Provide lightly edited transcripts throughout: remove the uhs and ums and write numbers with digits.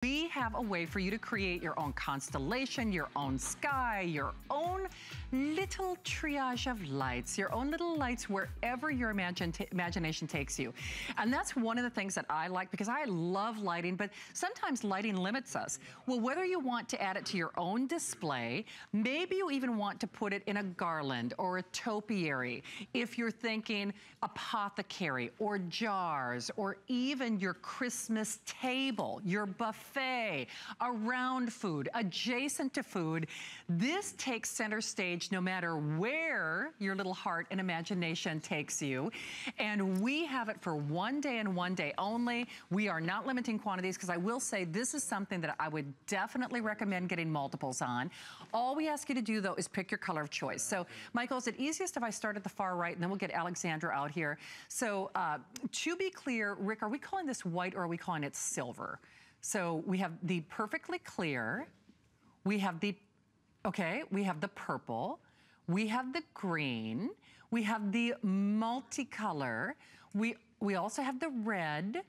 We have a way for you to create your own constellation, your own sky, your own little triage of lights, your own little lights wherever your imagination takes you. And that's one of the things that I like, because I love lighting, but sometimes lighting limits us. Well, whether you want to add it to your own display, maybe you even want to put it in a garland or a topiary. If you're thinking apothecary or jars, or even your Christmas table, your buffet, around food, adjacent to food, this takes center stage no matter where your little heart and imagination takes you. And we have it for one day and one day only. We are not limiting quantities, because I will say this is something that I would definitely recommend getting multiples on. All we ask you to do, though, is pick your color of choice. So, Michael, is it easiest if I start at the far right, and then we'll get Alexandra out here? So, to be clear, Rick, are we calling this white or are we calling it silver? So we have the perfectly clear, we have the, okay, we have the purple, we have the green, we have the multicolor, we also have the red,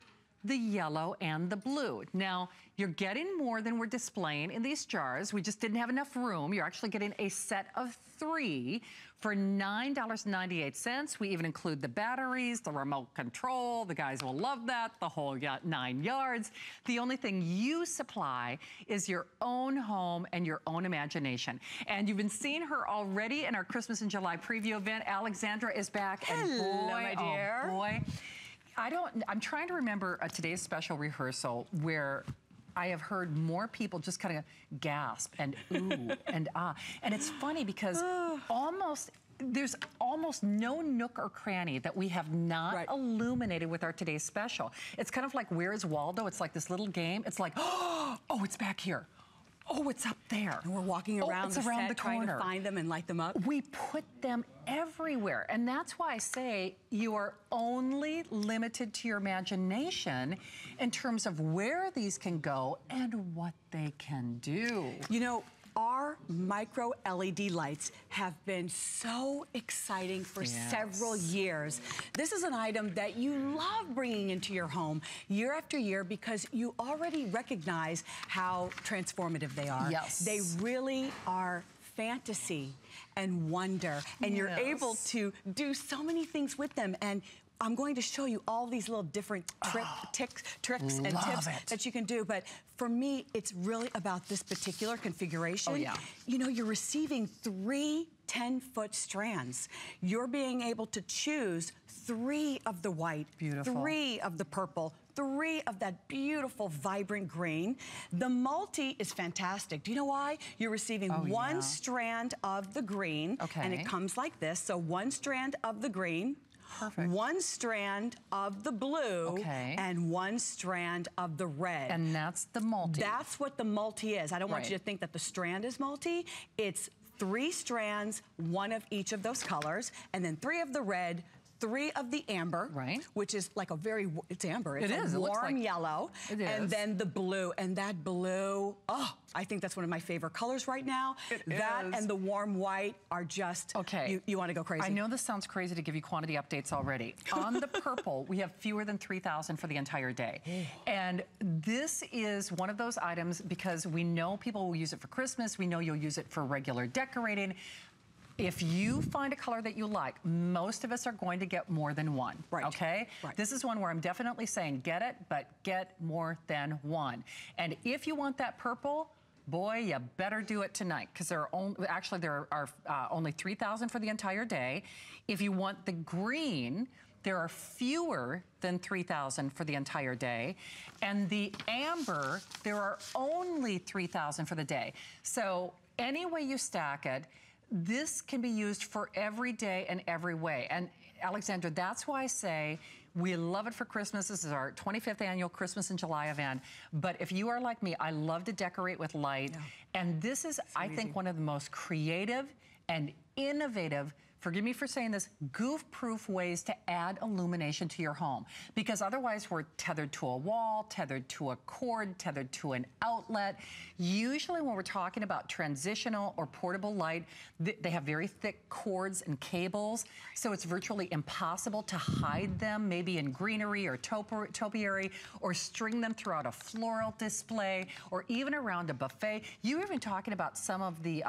the yellow, and the blue. Now, you're getting more than we're displaying in these jars. We just didn't have enough room. You're actually getting a set of 3 for $9.98. We even include the batteries, the remote control. The guys will love that, the whole 9 yards. The only thing you supply is your own home and your own imagination. And you've been seeing her already in our Christmas in July preview event. Alexandra is back. Hello, and boy, my dear. Oh boy. I'm trying to remember today's special rehearsal where I have heard more people just kind of gasp and ooh and ah. And it's funny because there's almost no nook or cranny that we have not illuminated with our today's special. It's kind of like Where is Waldo? It's like this little game. It's like, oh, it's back here. Oh, it's up there. And we're walking around the set trying to find them and light them up. We put them everywhere. And that's why I say you are only limited to your imagination in terms of where these can go and what they can do. You know, our micro LED lights have been so exciting for several years. This is an item that you love bringing into your home year after year because you already recognize how transformative they are. Yes. They really are fantasy and wonder, and you're able to do so many things with them. And I'm going to show you all these little different tricks and tips that you can do. But for me, it's really about this particular configuration. Oh, yeah. You know, you're receiving 3 10-foot strands. You're being able to choose 3 of the white, 3 of the purple, 3 of that beautiful vibrant green. The multi is fantastic. Do you know why? You're receiving 1 strand of the green, and it comes like this. So 1 strand of the green, 1 strand of the blue, and 1 strand of the red. And that's the multi. That's what the multi is. I don't want you to think that the strand is multi. It's 3 strands, 1 of each of those colors, and then 3 of the red, 3 of the amber, which is like a it's amber. It's a warm yellow. It is. And then the blue. And that blue, oh, I think that's one of my favorite colors right now. That and the warm white are just, you want to go crazy. I know this sounds crazy to give you quantity updates already. On the purple, we have fewer than 3,000 for the entire day. And this is one of those items because we know people will use it for Christmas. We know you'll use it for regular decorating. If you find a color that you like, most of us are going to get more than 1, okay? This is one where I'm definitely saying get it, but get more than 1. And if you want that purple, boy, you better do it tonight, because there are only 3,000 for the entire day. If you want the green, there are fewer than 3,000 for the entire day. And the amber, there are only 3,000 for the day. So any way you stack it, this can be used for every day and every way. And Alexandra, that's why I say we love it for Christmas. This is our 25th annual Christmas in July event. But if you are like me, I love to decorate with light. And this is, I think, one of the most creative and innovative forgive me for saying this, goof-proof ways to add illumination to your home. Because otherwise we're tethered to a wall, tethered to a cord, tethered to an outlet. Usually when we're talking about transitional or portable light, they have very thick cords and cables, so it's virtually impossible to hide them, maybe in greenery or topiary, or string them throughout a floral display, or even around a buffet. You were even talking about some of the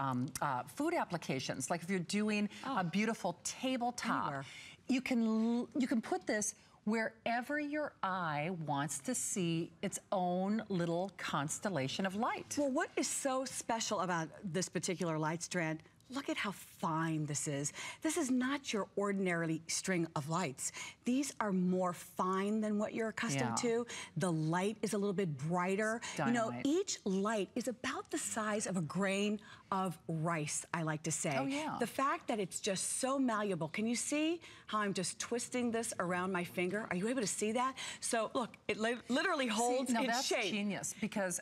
food applications, like if you're doing a beautiful tabletop, you can put this wherever your eye wants to see its own little constellation of light. Well, what is so special about this particular light strand? Look at how fine this is. This is not your ordinary string of lights. These are more fine than what you're accustomed to. The light is a little bit brighter. You know, each light is about the size of a grain of rice, I like to say. Oh, yeah. The fact that it's just so malleable. Can you see how I'm just twisting this around my finger? Are you able to see that? So look, it literally holds its shape. That's genius, because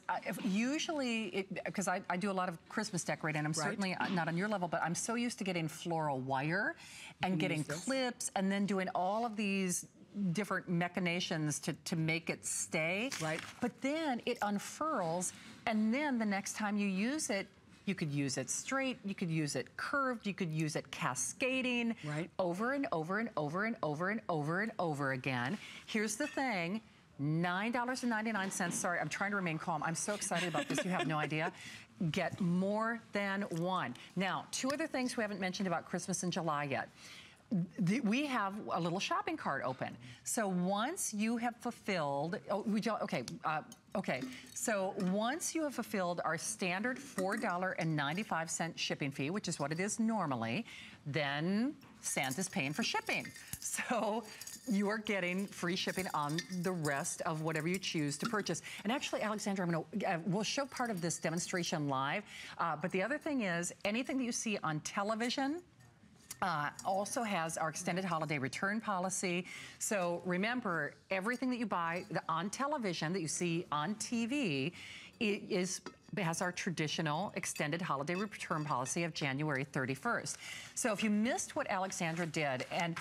because I do a lot of Christmas decorating. I'm certainly not on your level, but I'm so used to getting floral wire and getting clips and then doing all of these different machinations to make it stay. But then it unfurls, and then the next time you use it, you could use it straight, you could use it curved, you could use it cascading over and over and over and over and over and over again. Here's the thing. $9.99. Sorry, I'm trying to remain calm. I'm so excited about this, you have no idea. Get more than one. Now, two other things we haven't mentioned about Christmas in July yet. We have a little shopping cart open. So once you have fulfilled, so once you have fulfilled our standard $4.95 shipping fee, which is what it is normally, then Santa's paying for shipping. So you are getting free shipping on the rest of whatever you choose to purchase. And actually, Alexandra, we'll show part of this demonstration live. But the other thing is, anything that you see on television also has our extended holiday return policy. So remember, everything that you buy on television that you see on TV has our traditional extended holiday return policy of January 31st. So if you missed what Alexandra did, and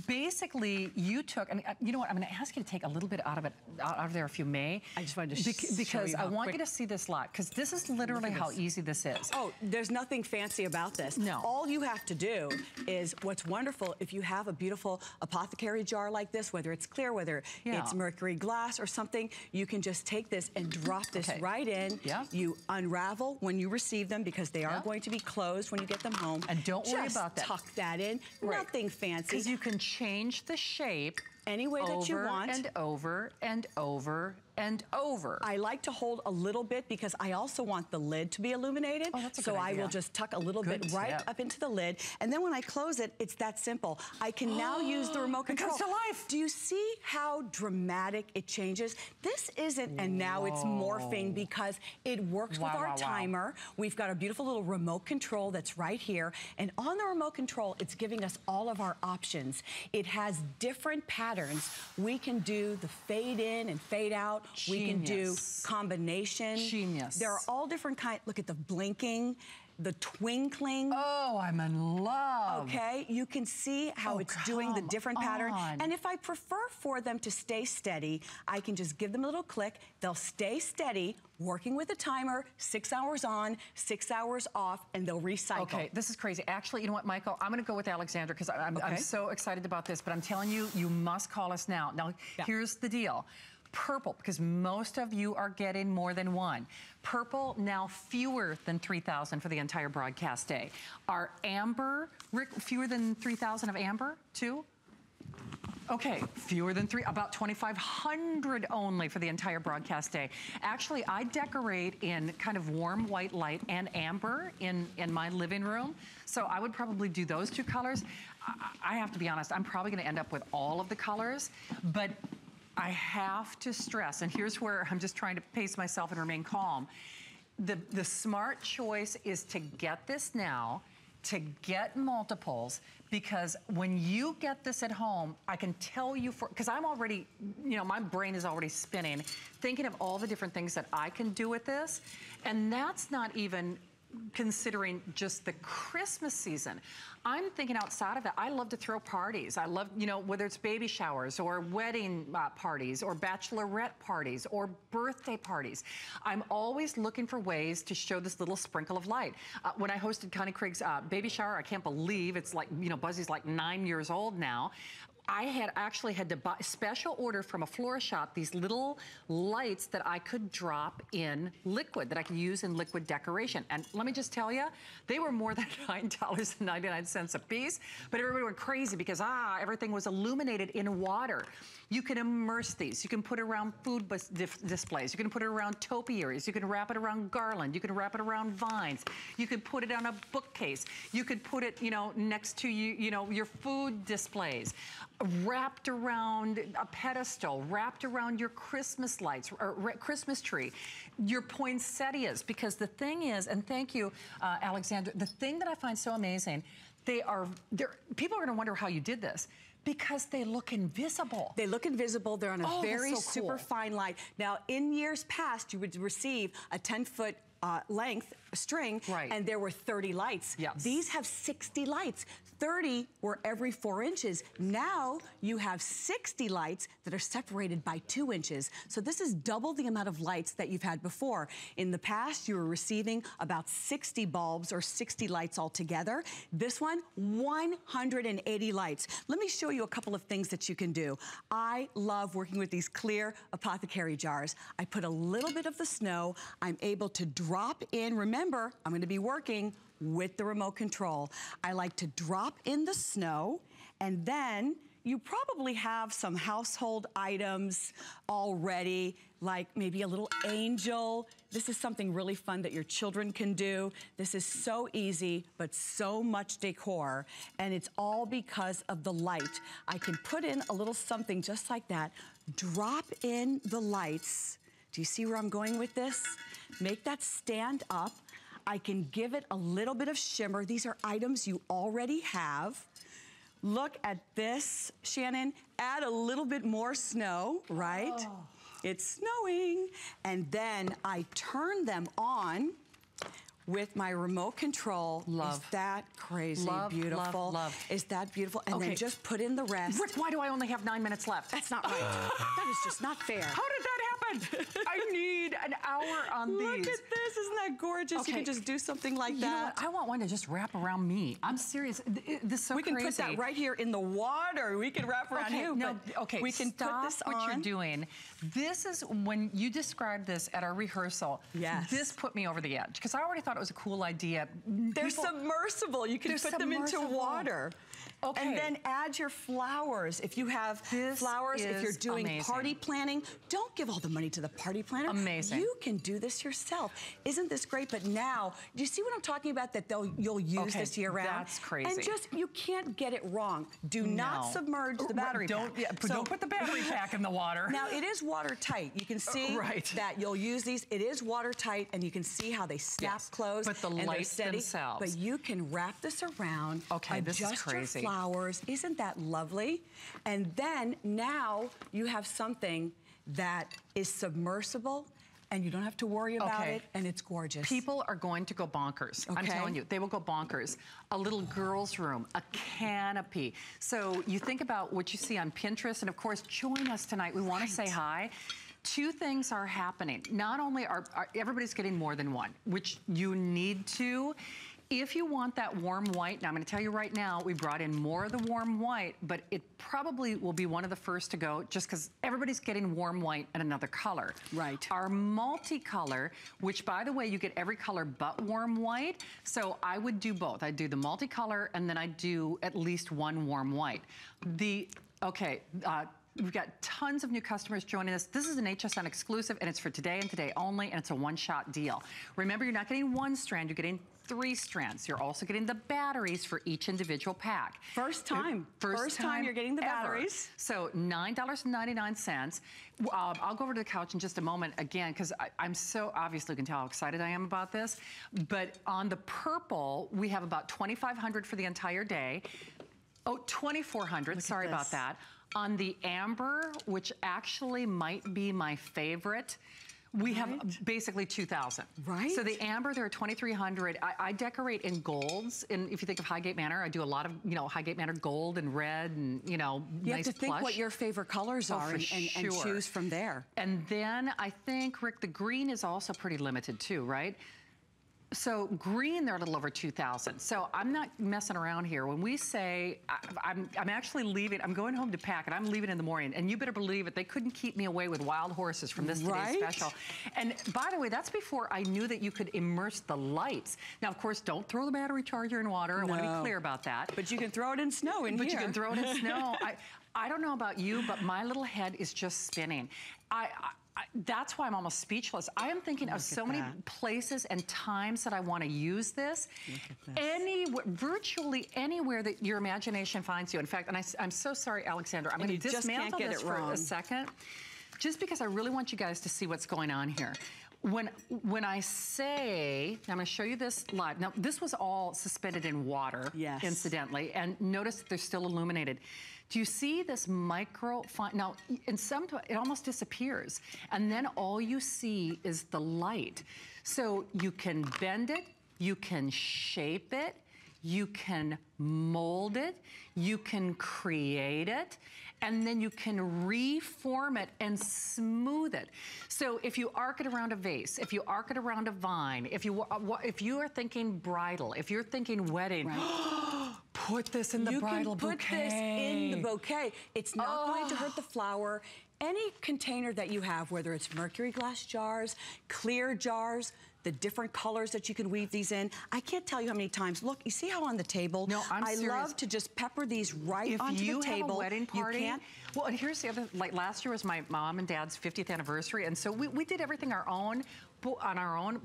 basically you took, and you know what, I'm going to ask you to take a little bit out of there if you may. I just wanted to because I want you to see this lot, because this is literally how easy this is. Oh, there's nothing fancy about this. No. All you have to do is, what's wonderful, if you have a beautiful apothecary jar like this, whether it's clear, whether it's mercury glass or something, you can just take this and drop this right in. You unravel when you receive them, because they are going to be closed when you get them home. And don't worry about that. Just tuck that in. Nothing fancy. Because you can change the shape any way that you want. And over and over and over. I like to hold a little bit because I also want the lid to be illuminated. Oh, that's a so good I idea. will just tuck a little bit right up into the lid. And then when I close it, it's that simple. I can now use the remote control. It comes to life. Do you see how dramatic it changes? This isn't, and now it's morphing because it works with our timer. We've got a beautiful little remote control that's right here. And on the remote control, it's giving us all of our options. It has different patterns. We can do the fade in and fade out. We can do combination. There are all different kinds. Look at the blinking, the twinkling. Oh, I'm in love. Okay, you can see how it's doing the different pattern. And if I prefer for them to stay steady, I can just give them a little click. They'll stay steady, working with a timer, 6 hours on, 6 hours off, and they'll recycle. Okay, this is crazy. Actually, you know what, Michael? I'm going to go with Alexandra because I'm so excited about this, but I'm telling you, you must call us now. Now, here's the deal. Purple, because most of you are getting more than one. Purple, now fewer than 3,000 for the entire broadcast day. Our amber, Rick, fewer than 3,000 of amber, too? Okay, fewer than about 2,500 only for the entire broadcast day. Actually, I decorate in kind of warm white light and amber in my living room. So I would probably do those two colors. I have to be honest, I'm probably gonna end up with all of the colors, but I have to stress, and here's where I'm just trying to pace myself and remain calm. The smart choice is to get this now, to get multiples, because when you get this at home, I can tell you because I'm already, you know, my brain is already spinning, thinking of all the different things that I can do with this, and that's not even considering just the Christmas season. I'm thinking outside of that. I love to throw parties. I love, you know, whether it's baby showers or wedding parties or bachelorette parties or birthday parties. I'm always looking for ways to show this little sprinkle of light. When I hosted Connie Craig's baby shower, I can't believe it's like, you know, Buzzy's like 9 years old now. I had actually had to buy special order from a florist shop these little lights that I could drop in liquid, that I could use in liquid decoration. And let me just tell you, they were more than $9.99 a piece, but everybody went crazy because everything was illuminated in water. You can immerse these. You can put it around food displays. You can put it around topiaries. You can wrap it around garland. You can wrap it around vines. You could put it on a bookcase. You could put it, you know, next to you know, your food displays. Wrapped around a pedestal, wrapped around your Christmas lights, or Christmas tree, your poinsettias, because the thing is, and thank you, Alexandra, the thing that I find so amazing, people are gonna wonder how you did this, because they look invisible. They look invisible. They're on a very so cool. super fine light. Now, in years past, you would receive a 10-foot length string, right, and there were 30 lights. Yes. These have 60 lights. 30 were every 4 inches. Now you have 60 lights that are separated by 2 inches. So this is double the amount of lights that you've had before. In the past, you were receiving about 60 bulbs or 60 lights altogether. This one, 180 lights. Let me show you a couple of things that you can do. I love working with these clear apothecary jars. I put a little bit of the snow. I'm able to drop in. Remember, I'm going to be working with the remote control. I like to drop in the snow, and then you probably have some household items already, like maybe a little angel. This is something really fun that your children can do. This is so easy, but so much decor, and it's all because of the light. I can put in a little something just like that, drop in the lights. Do you see where I'm going with this? Make that stand up. I can give it a little bit of shimmer. These are items you already have. Look at this, Shannon. Add a little bit more snow, right? Oh. It's snowing. And then I turn them on with my remote control. Love. Is that crazy beautiful? Love. Is that beautiful? And then just put in the rest. Rick, why do I only have 9 minutes left? That's not right. That is just not fair. How did that happen? I need an hour on these. Look at this, isn't that gorgeous? You can just do something like that. You know what? I want one to just wrap around me. I'm serious. This is so crazy. We can put that right here in the water. We can wrap around you. No, we can stop put this what on. you're doing. This is when you described this at our rehearsal. Yes. This put me over the edge because I already thought it was a cool idea. They're submersible. You can put them into water. Okay. And then add your flowers. If you have flowers, if you're doing party planning, don't give all the money to the party planner. Amazing. You can do this yourself. Isn't this great? But now, do you see what I'm talking about? That you'll use this year round? That's crazy. And just, you can't get it wrong. Do not submerge the battery pack. Don't put the battery pack in the water. Now, it is watertight. You can see that you'll use these. It is watertight, and you can see how they snap closed. But the lights themselves. But you can wrap this around. Okay, this is crazy. Your flowers. Isn't that lovely? And then now you have something that is submersible, and you don't have to worry about it, and it's gorgeous. People are going to go bonkers. I'm telling you, they will go bonkers. A little girl's room, a canopy. So you think about what you see on Pinterest, and of course, join us tonight. We want to say hi. Two things are happening. Not only are everybody's getting more than one, which you need to. If you want that warm white, now I'm going to tell you right now, we brought in more of the warm white, but it probably will be one of the first to go just because everybody's getting warm white in another color. Right. Our multicolor, which by the way, you get every color but warm white. So I would do both. I'd do the multicolor and then I'd do at least one warm white. We've got tons of new customers joining us. This is an HSN exclusive, and it's for today and today only, and it's a one-shot deal. Remember, you're not getting one strand, you're getting 3 strands. You're also getting the batteries for each individual pack. First time you're getting the batteries. So $9.99. I'll go over to the couch in just a moment again, because I'm so, obviously you can tell how excited I am about this. But on the purple, we have about 2,500 for the entire day. Oh, 2,400, sorry about that. On the amber, which actually might be my favorite, We have basically 2,000. Right. So the amber, there are 2,300. I decorate in golds. And if you think of Highgate Manor, I do a lot of, you know, Highgate Manor gold and red and, you know, you nice have to think plush. what your favorite colors are and choose from there. And then I think, Rick, the green is also pretty limited too, right? So green, they're a little over 2,000. So I'm not messing around here. When we say, I'm actually leaving, I'm going home to pack and I'm leaving in the morning. And you better believe it, they couldn't keep me away with wild horses from this today's special. And by the way, that's before I knew that you could immerse the lights. Now, of course, don't throw the battery charger in water. I want to be clear about that. But you can throw it in snow in here. But you can throw it in snow. I don't know about you, but my little head is just spinning. That's why I'm almost speechless. I am thinking of so many places and times that I want to use this. Virtually anywhere that your imagination finds you. In fact, and I'm so sorry, Alexandra, I'm going to dismantle this for a second, just because I really want you guys to see what's going on here. When I say, I'm going to show you this live. Now, this was all suspended in water, incidentally, and notice that they're still illuminated. Do you see this micro fine? Now, in some, it almost disappears, and then all you see is the light. So you can bend it, you can shape it, you can mold it, you can create it, and then you can reform it and smooth it. So if you arc it around a vase, if you arc it around a vine, if you are thinking bridal, if you're thinking wedding, put this in the bridal bouquet. You can put this in the bouquet. It's not going to hurt the flower. Any container that you have, whether it's mercury glass jars, clear jars, the different colors that you can weave these in. I can't tell you how many times. Look, you see how on the table? No, I'm serious. I love to just pepper these right onto the table. If you have a wedding party, you can't. Well, and here's the other, like last year was my mom and dad's 50th anniversary, and so we did everything on our own.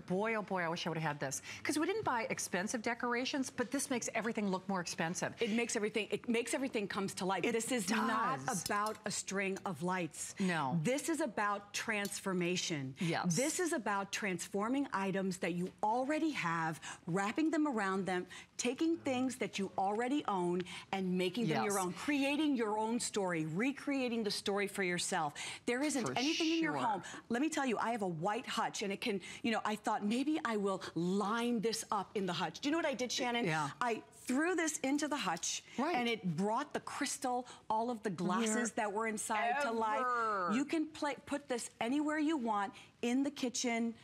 Boy, oh boy, I wish I would have had this. Because we didn't buy expensive decorations, but this makes everything look more expensive. It makes everything comes to life. This is not about a string of lights. No. This is about transformation. Yes. This is about transforming items that you already have, wrapping them around them, taking things that you already own and making them your own, creating your own story, recreating the story for yourself. There isn't anything in your home. Let me tell you, I have a white hutch and it can, you know, I thought maybe I will line this up in the hutch. Do you know what I did, Shannon? Yeah. I threw this into the hutch and it brought the crystal, all of the glasses that were inside to life. You can put this anywhere you want, in the kitchen,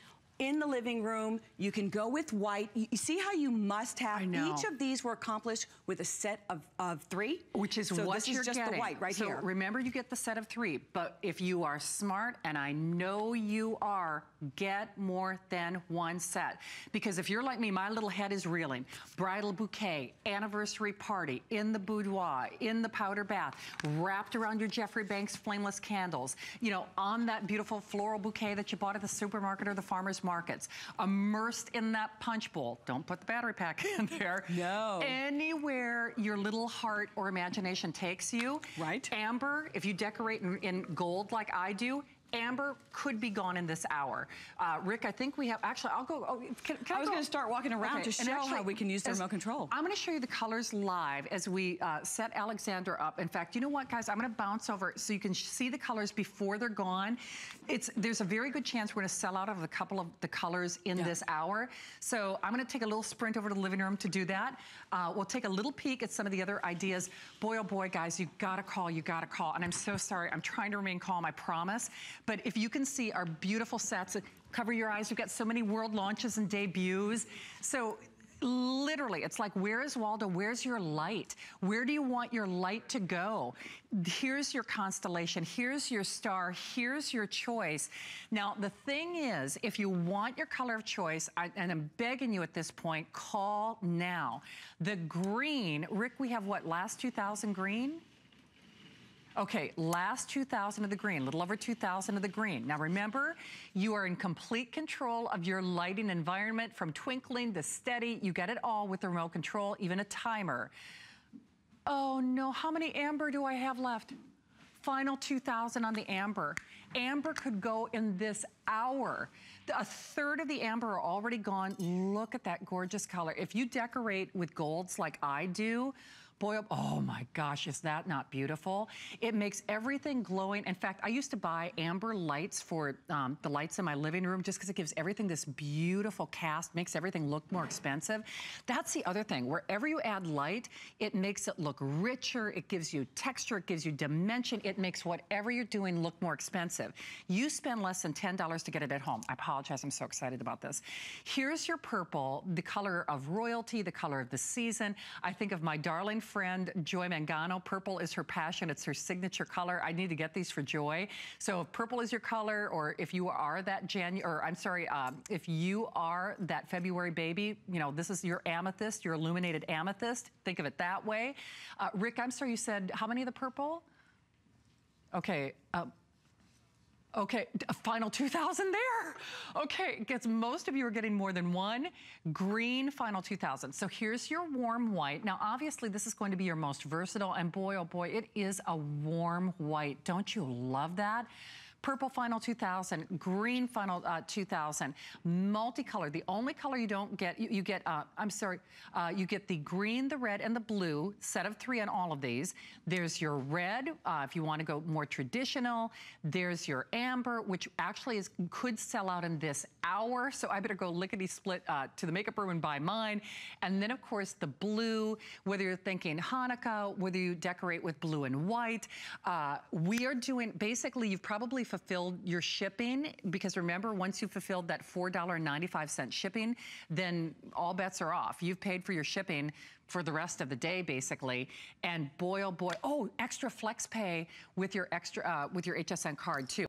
in the living room. You can go with white. You see how you must have, each of these were accomplished with a set of 3. Which is what this is just getting. The white right here. So remember, you get the set of 3, but if you are smart, and I know you are, get more than 1 set. Because if you're like me, my little head is reeling. Bridal bouquet, anniversary party, in the boudoir, in the powder bath, wrapped around your Jeffrey Banks flameless candles, you know, on that beautiful floral bouquet that you bought at the supermarket or the farmer's markets, immersed in that punch bowl. Don't put the battery pack in there. No. Anywhere your little heart or imagination takes you. Right. Amber, if you decorate in gold like I do, amber could be gone in this hour. Rick, I think we have, actually, I'll go, I was going to start walking around to show how we can use the remote control. I'm going to show you the colors live as we set Alexandra up. In fact, you know what, guys? I'm going to bounce over so you can see the colors before they're gone. There's a very good chance we're going to sell out of a couple of the colors in this hour. So I'm going to take a little sprint over to the living room to do that. We'll take a little peek at some of the other ideas. Boy, oh boy, guys, you got to call, you got to call. And I'm so sorry. I'm trying to remain calm, I promise. But if you can see our beautiful sets, cover your eyes, we've got so many world launches and debuts. So literally, it's like, where is Waldo? Where's your light? Where do you want your light to go? Here's your constellation. Here's your star. Here's your choice. Now, the thing is, if you want your color of choice, and I'm begging you at this point, call now. The green, Rick, we have what, last 2,000 green? Okay, last 2,000 of the green, a little over 2,000 of the green. Now remember, you are in complete control of your lighting environment, from twinkling to steady. You get it all with the remote control, even a timer. Oh no, how many amber do I have left? Final 2,000 on the amber. Amber could go in this hour. A third of the amber are already gone. Look at that gorgeous color. If you decorate with golds like I do, Boy, oh my gosh, is that not beautiful? It makes everything glowing. In fact, I used to buy amber lights for the lights in my living room just because it gives everything this beautiful cast, makes everything look more expensive. That's the other thing. Wherever you add light, it makes it look richer, it gives you texture, it gives you dimension, it makes whatever you're doing look more expensive. You spend less than $10 to get it at home. I apologize, I'm so excited about this. Here's your purple, the color of royalty, the color of the season. I think of my darling friend, Joy Mangano. Purple is her passion. It's her signature color. I need to get these for Joy. So if purple is your color, or if you are that if you are that February baby, you know, this is your amethyst, your illuminated amethyst. Think of it that way. Rick, I'm sorry, you said how many of the purple? Okay. Okay, final 2,000 there. Okay, because most of you are getting more than one. Green, final 2,000. So here's your warm white. Now, obviously, this is going to be your most versatile, and boy, oh boy, it is a warm white. Don't you love that? Purple, final 2,000. Green, final 2,000. Multicolor, the only color you don't get, you get the green, the red, and the blue, set of 3 on all of these. There's your red, if you want to go more traditional. There's your amber, which actually could sell out in this hour, so I better go lickety-split to the makeup room and buy mine. And then, of course, the blue, whether you're thinking Hanukkah, whether you decorate with blue and white. We are doing, basically, you've probably fulfilled your shipping, because remember, once you've fulfilled that $4.95 shipping, then all bets are off. You've paid for your shipping for the rest of the day, basically. And boy, oh boy, oh, extra flex pay with your HSN card too.